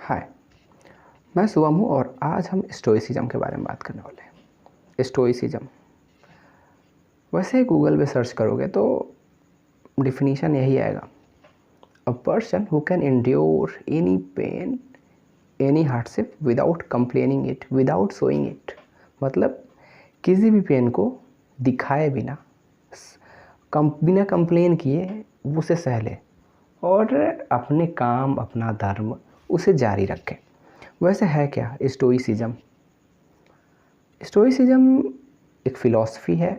हाय, मैं शुभम हूँ और आज हम स्टोइसिज्म के बारे में बात करने वाले हैं। स्टोइसिज्म वैसे गूगल पे सर्च करोगे तो डिफिनीशन यही आएगा। A person who can endure any pain, any hardship without complaining it, without showing it. मतलब किसी भी पेन को दिखाए बिना बिना कंप्लेन किए उसे सह ले और अपने काम, अपना धर्म उसे जारी रखे। वैसे है क्या स्टोइसिज्म? स्टोइसिज्म एक फ़िलॉसफी है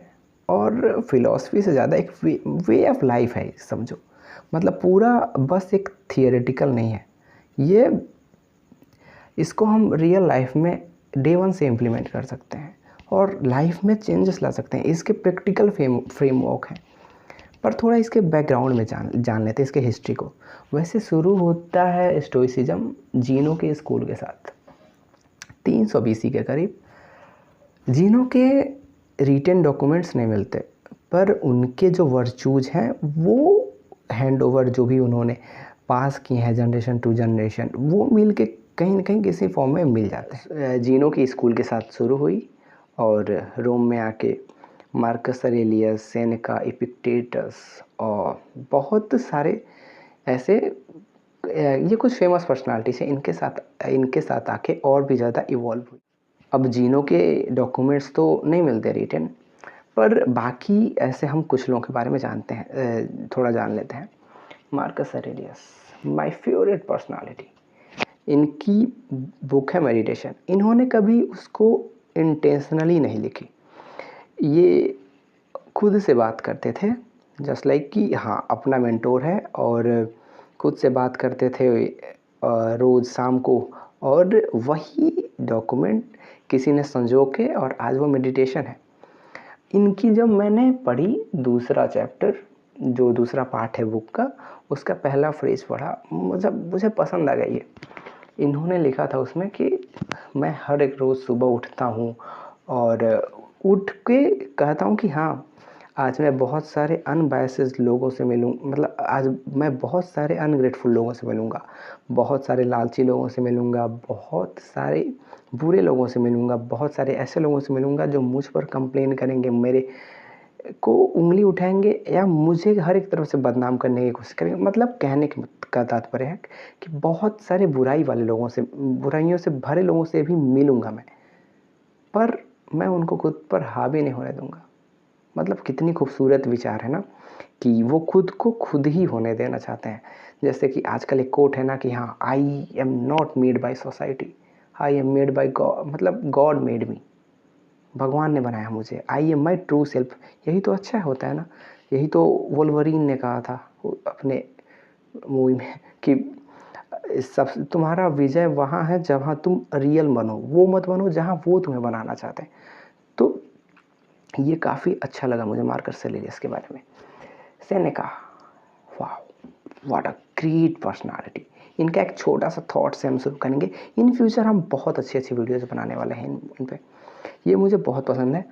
और फ़िलॉसफी से ज़्यादा एक वे ऑफ लाइफ है, समझो। मतलब पूरा बस एक थियोरेटिकल नहीं है ये, इसको हम रियल लाइफ में डे वन से इम्प्लीमेंट कर सकते हैं और लाइफ में चेंजेस ला सकते हैं। इसके प्रैक्टिकल फ्रेमवर्क हैं, पर थोड़ा इसके बैकग्राउंड में जान लेते हैं, इसके हिस्ट्री को। वैसे शुरू होता है स्टोइसिज्म जीनो के स्कूल के साथ 300 BC के करीब। जीनो के रिटन डॉक्यूमेंट्स नहीं मिलते, पर उनके जो वर्चूज हैं वो हैंड ओवर जो भी उन्होंने पास किए हैं जनरेशन टू जनरेशन, वो मिल के कहीं ना कहीं किसी फॉर्म में मिल जाते हैं। जीनो की स्कूल के साथ शुरू हुई और रोम में आके मार्कस अरेलियस, सेनेका, इपिक्टेटस और बहुत सारे ऐसे ये कुछ फेमस पर्सनालिटीज हैं, इनके साथ आके और भी ज़्यादा इवॉल्व हुई। अब जीनो के डॉक्यूमेंट्स तो नहीं मिलते रिटन, पर बाकी ऐसे हम कुछ लोगों के बारे में जानते हैं, थोड़ा जान लेते हैं। Marcus Aurelius, my favourite personality. इनकी बुक है मेडिटेशन। इन्होंने कभी उसको इंटेंशनली नहीं लिखी, ये खुद से बात करते थे, जस्ट लाइक कि हाँ अपना मेंटोर है और खुद से बात करते थे रोज़ शाम को, और वही डॉक्यूमेंट किसी ने संजो के और आज वो मेडिटेशन है इनकी। जब मैंने पढ़ी दूसरा चैप्टर, जो दूसरा पार्ट है बुक का, उसका पहला फ्रेज पढ़ा, मुझे पसंद आ गई है। इन्होंने लिखा था उसमें कि मैं हर एक रोज़ सुबह उठता हूँ और उठ के कहता हूँ कि हाँ आज मैं बहुत सारे अनबायस्ड लोगों से मिलूँ, मतलब आज मैं बहुत सारे अनग्रेटफुल लोगों से मिलूँगा, बहुत सारे लालची लोगों से मिलूँगा, बहुत सारे बुरे लोगों से मिलूँगा, बहुत सारे ऐसे लोगों से मिलूँगा जो मुझ पर कंप्लेन करेंगे, मेरे को उंगली उठाएंगे या मुझे हर एक तरफ से बदनाम करने की कोशिश करेंगे। मतलब कहने का तात्पर्य है कि बहुत सारे बुराई वाले लोगों से, बुराइयों से भरे लोगों से भी मिलूँगा मैं, पर मैं उनको खुद पर हावी नहीं होने दूँगा। मतलब कितनी खूबसूरत विचार है ना, कि वो खुद को खुद ही होने देना चाहते हैं। जैसे कि आजकल एक कोट है ना कि हाँ, I am not made by society, I am made by God. मतलब गॉड मेड मी, भगवान ने बनाया मुझे, I am my true self. यही तो अच्छा होता है ना, यही तो वोल्वरीन ने कहा था अपने मूवी में कि सब तुम्हारा विजय वहाँ है जहाँ तुम रियल बनो, वो मत बनो जहाँ वो तुम्हें बनाना चाहते हैं। तो ये काफ़ी अच्छा लगा मुझे मार्कस अरेलियस के बारे में। सेनेका, वाह व्हाट अ ग्रेट पर्सनालिटी। इनका एक छोटा सा थॉट से हम शुरू करेंगे। इन फ्यूचर हम बहुत अच्छी अच्छी वीडियोस बनाने वाले हैं इन पे। ये मुझे बहुत पसंद है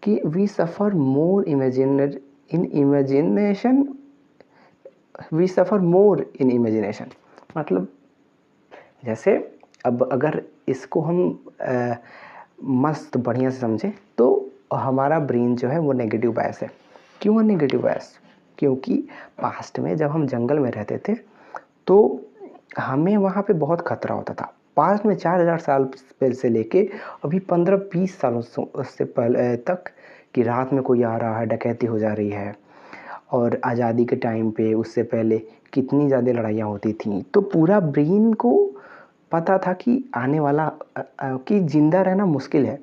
कि we suffer more in imagination, we suffer more in imagination. मतलब जैसे अब अगर इसको हम मस्त बढ़िया से समझें तो हमारा ब्रेन जो है वो नेगेटिव बायस है। क्यों है नेगेटिव बायस? क्योंकि पास्ट में जब हम जंगल में रहते थे तो हमें वहाँ पे बहुत खतरा होता था। पास्ट में 4000 साल पहले से लेके अभी 15-20 सालों से पहले तक कि रात में कोई आ रहा है, डकैती हो जा रही है, और आज़ादी के टाइम पे उससे पहले कितनी ज़्यादा लड़ाइयाँ होती थी। तो पूरा ब्रेन को पता था कि आने वाला कि ज़िंदा रहना मुश्किल है।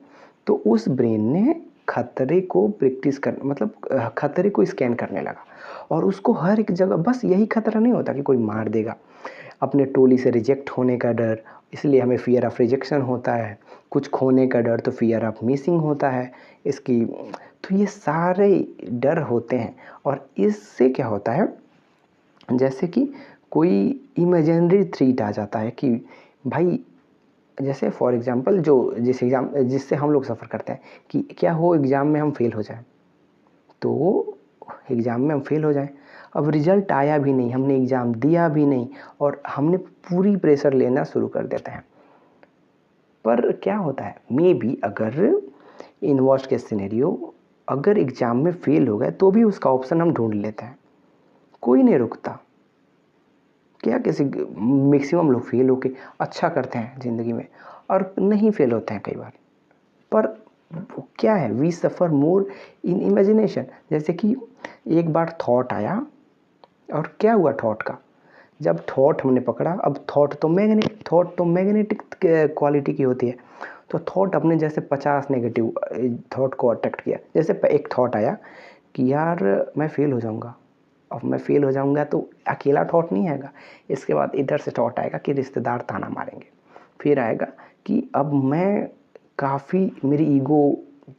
तो उस ब्रेन ने खतरे को प्रैक्टिस कर, मतलब खतरे को स्कैन करने लगा, और उसको हर एक जगह, बस यही खतरा नहीं होता कि कोई मार देगा, अपने टोली से रिजेक्ट होने का डर, इसलिए हमें फियर ऑफ रिजेक्शन होता है। कुछ खोने का डर तो फियर ऑफ मिसिंग होता है इसकी। तो ये सारे डर होते हैं, और इससे क्या होता है, जैसे कि कोई इमेजिनरी थ्रेट आ जाता है कि भाई, जैसे फॉर एग्जांपल जो जिससे हम लोग सफ़र करते हैं कि क्या हो एग्ज़ाम में हम फेल हो जाएं, तो एग्ज़ाम में हम फेल हो जाएं, अब रिजल्ट आया भी नहीं, हमने एग्ज़ाम दिया भी नहीं और हमने पूरी प्रेशर लेना शुरू कर देते हैं। पर क्या होता है, मे बी अगर इन वर्स्ट केस सिनेरियो अगर एग्ज़ाम में फ़ेल हो गए तो भी उसका ऑप्शन हम ढूंढ लेते हैं, कोई नहीं रुकता। क्या किसी मैक्सिमम लोग फेल होके अच्छा करते हैं ज़िंदगी में और नहीं फेल होते हैं कई बार। पर क्या है, we suffer more in imagination. जैसे कि एक बार थॉट आया और क्या हुआ थॉट का, जब थॉट हमने पकड़ा, अब थॉट तो मैग्नेटिक क्वालिटी की होती है, तो थॉट अपने जैसे 50 नेगेटिव थॉट को अट्रैक्ट किया। जैसे एक थॉट आया कि यार मैं फेल हो जाऊंगा, अब मैं फेल हो जाऊंगा तो अकेला थॉट नहीं आएगा, इसके बाद इधर से थॉट आएगा कि रिश्तेदार ताना मारेंगे, फिर आएगा कि अब मैं काफ़ी मेरी ईगो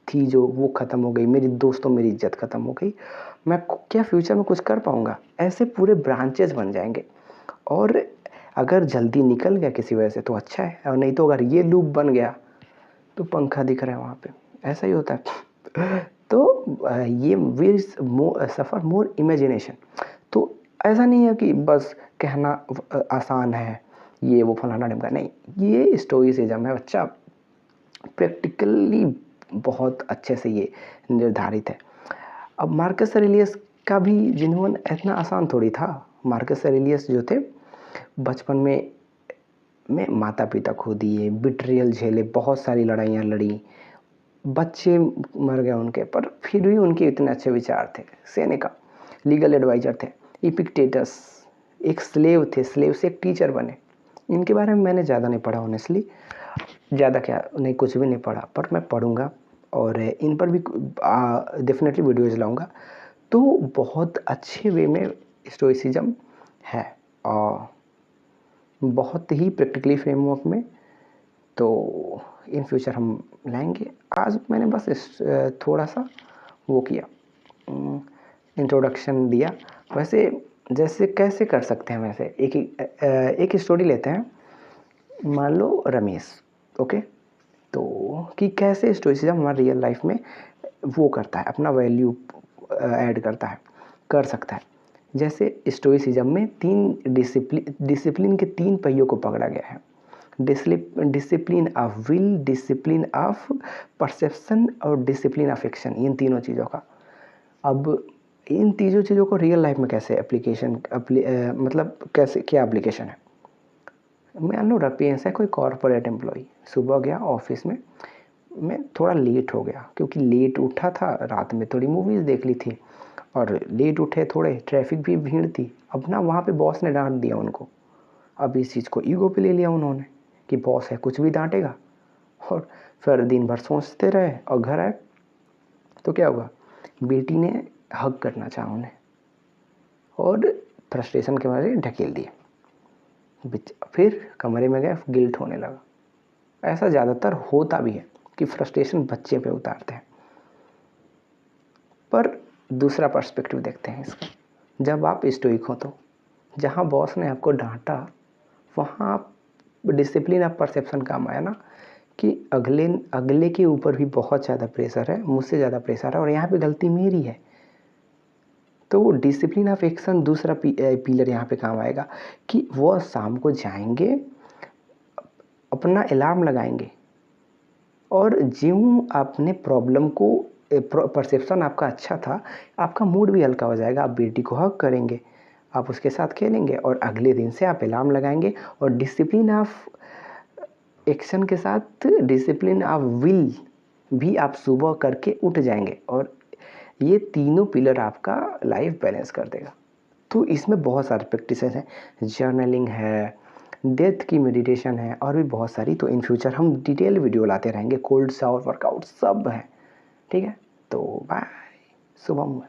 थी जो वो ख़त्म हो गई, मेरी दोस्तों मेरी इज्जत ख़त्म हो गई, मैं क्या फ्यूचर में कुछ कर पाऊँगा। ऐसे पूरे ब्रांचेस बन जाएंगे और अगर जल्दी निकल गया किसी वजह से तो अच्छा है, और नहीं तो अगर ये लूप बन गया तो पंखा दिख रहा है वहाँ पे, ऐसा ही होता है। तो ये वी सफ़र मोर इमेजिनेशन। तो ऐसा नहीं है कि बस कहना आसान है ये वो फलाना ढिमका, नहीं, ये स्टोइसिज्म है बच्चा, प्रैक्टिकली बहुत अच्छे से ये निर्धारित है। अब मार्कस एरेलियस का भी जीवन इतना आसान थोड़ी था। मार्कस एरेलियस जो थे बचपन में माता पिता खो दिए, बिट्रियल झेले, बहुत सारी लड़ाइयाँ लड़ी, बच्चे मर गए उनके, पर फिर भी उनके इतने अच्छे विचार थे। सेनेका लीगल एडवाइज़र थे, इपिक्टेटस एक स्लेव थे, स्लेव से एक टीचर बने। इनके बारे में मैंने ज़्यादा नहीं पढ़ा ऑनेस्टली, ज़्यादा क्या नहीं, कुछ भी नहीं पढ़ा, पर मैं पढ़ूँगा और इन पर भी डेफिनेटली वीडियोज़ लाऊँगा। तो बहुत अच्छे वे में स्टोइसिज्म है और बहुत ही प्रैक्टिकली फ्रेमवर्क में, तो इन फ्यूचर हम लाएंगे। आज मैंने बस थोड़ा सा वो किया, इंट्रोडक्शन दिया। वैसे जैसे कैसे कर सकते हैं, वैसे एक स्टोरी लेते हैं, मान लो रमेश, ओके, तो कि कैसे स्टोइसिज्म हमारे रियल लाइफ में वो करता है, अपना वैल्यू ऐड करता है, कर सकता है। जैसे स्टोइसिज्म में डिसिप्लिन के 3 पहियों को पकड़ा गया है, discipline of will, discipline of perception और डिसिप्लिन ऑफ एक्शन, इन तीनों चीज़ों का। अब इन तीनों चीज़ों को रियल लाइफ में कैसे मतलब कैसे क्या एप्लीकेशन है। मान लो रपियंस है कोई कॉर्पोरेट एम्प्लॉई, सुबह गया ऑफिस में, मैं थोड़ा लेट हो गया क्योंकि लेट उठा था, रात में थोड़ी मूवीज़ देख ली थी और लेट उठे, थोड़े ट्रैफिक भी भीड़ थी। अब ना वहाँ पे बॉस ने डांट दिया उनको, अब इस चीज़ को ईगो पे ले लिया उन्होंने कि बॉस है कुछ भी डांटेगा, और फिर दिन भर सोचते रहे और घर आए तो क्या हुआ, बेटी ने हग करना चाहा उन्हें और फ्रस्ट्रेशन के मारे ढकेल दिए, फिर कमरे में गए, गिल्ट होने लगा। ऐसा ज़्यादातर होता भी है कि फ्रस्ट्रेशन बच्चे पे उतारते हैं। पर दूसरा पर्सपेक्टिव देखते हैं इसका, जब आप स्टोइक हो तो जहाँ बॉस ने आपको डांटा वहाँ आप डिसिप्लिन ऑफ परसेप्शन काम आया ना, कि अगले के ऊपर भी बहुत ज़्यादा प्रेशर है, मुझसे ज़्यादा प्रेशर है और यहाँ पे गलती मेरी है, तो वो डिसिप्लिन ऑफ एक्शन दूसरा पिलर यहाँ पे काम आएगा कि वो शाम को जाएंगे, अपना अलार्म लगाएंगे और ज्यों आपने प्रॉब्लम को परसेप्शन आपका अच्छा था, आपका मूड भी हल्का हो जाएगा, आप बेटी को हक करेंगे, आप उसके साथ खेलेंगे और अगले दिन से आप अलार्म लगाएंगे और डिसिप्लिन ऑफ एक्शन के साथ डिसिप्लिन ऑफ विल भी आप सुबह करके उठ जाएंगे और ये तीनों पिलर आपका लाइफ बैलेंस कर देगा। तो इसमें बहुत सारे प्रैक्टिसेस हैं, जर्नलिंग है, डेथ की मेडिटेशन है और भी बहुत सारी। तो इन फ्यूचर हम डिटेल वीडियो लाते रहेंगे, कोल्ड शावर वर्कआउट सब है, ठीक है। तो बाय, शुभम।